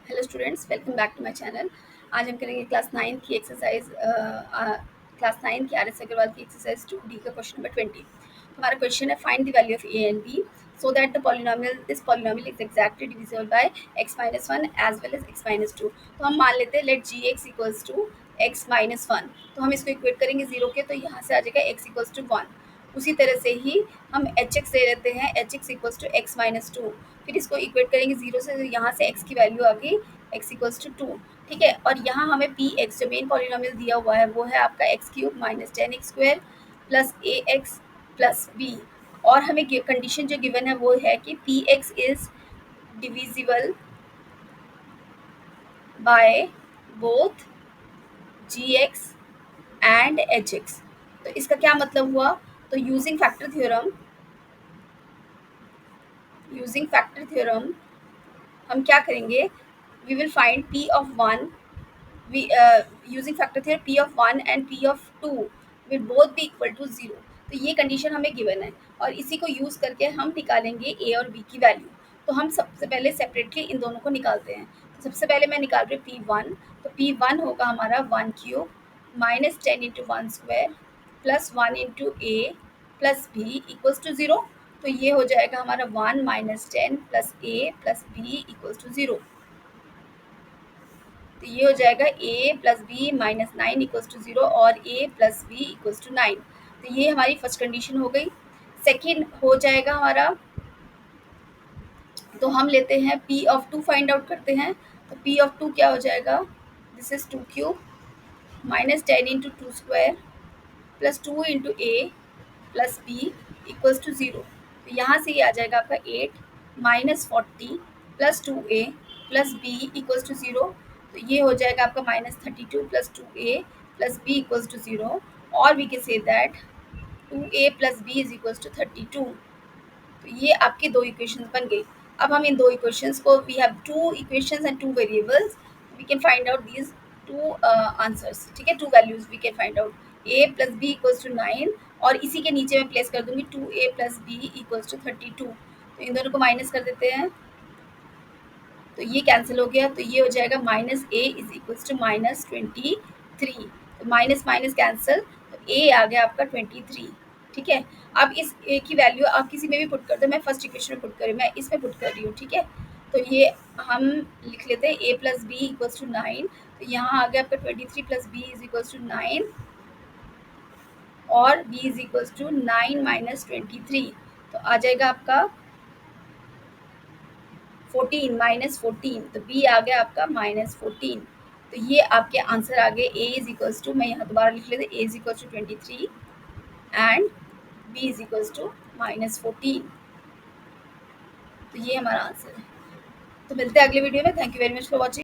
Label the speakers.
Speaker 1: Hello students, welcome back to my channel. आज हम करेंगे क्लास 9 की एक्सरसाइज क्लास 9 की आर एस अग्रवाल की एक्सरसाइज 2D का क्वेश्चन नंबर 20। हमारा क्वेश्चन है find the value of A and B so that the polynomial this polynomial is exactly divisible by x minus one as well as x minus two. तो हम मान लेते हैं let G X equals to X minus one. तो हम इसको equate करेंगे zero के, तो यहाँ से आ जाएगा x इक्वल्स टू वन। उसी तरह से ही हम एच एक्स ले लेते हैं, H X equals to X minus two. फिर इसको इक्वेट करेंगे जीरो से, तो यहाँ से x की वैल्यू आ गई x इक्वल्स टू टू। ठीक है, और यहाँ हमें पी एक्स जो मेन पॉलिनोमियल दिया हुआ है वो है आपका X cube minus ten X square plus A X plus B. और हमें कंडीशन जो गिवन है वो है कि P X is divisible by both G X and H X. तो इसका क्या मतलब हुआ? तो यूजिंग फैक्टर थ्योरम हम क्या करेंगे, we will find P of one, we using factor theorem p of 1 and p of 2 will both be equal to 0। तो ये कंडीशन हमें गिवन है और इसी को यूज़ करके हम निकालेंगे a और b की वैल्यू। तो हम सबसे पहले सेपरेटली इन दोनों को निकालते हैं। तो सबसे पहले मैं निकाल रही हूँ p1। तो p1 होगा हमारा one cube minus ten into one square plus one into A plus B equals to zero. तो ये हो जाएगा हमारा one minus ten plus A plus B equals to zero. तो ये हो जाएगा a plus B minus nine equals to zero और a plus B equals to nine. तो ये हमारी फर्स्ट कंडीशन हो गई। सेकेंड हो जाएगा हमारा, तो हम लेते हैं p of two find out करते हैं। तो p ऑफ टू क्या हो जाएगा, this is two cube minus ten into two square plus two into A plus B equals to zero. तो यहाँ से ये आ जाएगा आपका eight minus forty plus two A plus B equals to zero. तो ये हो जाएगा आपका minus thirty two plus two A plus B equals to zero. और we can say that two A plus B is equals to 32। तो ये आपकी दो इक्वेशंस बन गई। अब हम इन दो इक्वेशंस को, we have two equations and two variables, we can find out these two answers. ठीक है, two values we can find out A plus B equals to nine और इसी के नीचे मैं प्लेस कर दूंगी two A plus B equals to 32। तो इन दोनों को माइनस कर देते हैं, तो ये कैंसिल हो गया। तो ये हो जाएगा minus A is equals to minus 23। तो माइनस माइनस कैंसिल, तो ए आ गया आपका 23। ठीक है, अब इस ए की वैल्यू आप किसी में भी पुट कर दो, मैं फर्स्ट इक्वेशन में पुट कर रही हूँ, मैं इसमें पुट कर रही हूँ। ठीक है, तो ये हम लिख लेते हैं A plus B equals to nine. तो यहाँ आ गया आपका 23 plus B is equals to nine और B is equals to nine minus 23। तो आ जाएगा आपका 14 माइनस 14। तो बी आ गया आपका माइनस 14। तो ये आपके आंसर आ गए। ए इज इक्वल्स टू, मैं यहाँ दोबारा लिख लेते, A is equals to 23 and B is equals to minus 14। तो ये हमारा आंसर है। तो मिलते हैं अगले वीडियो में। Thank you very much for watching.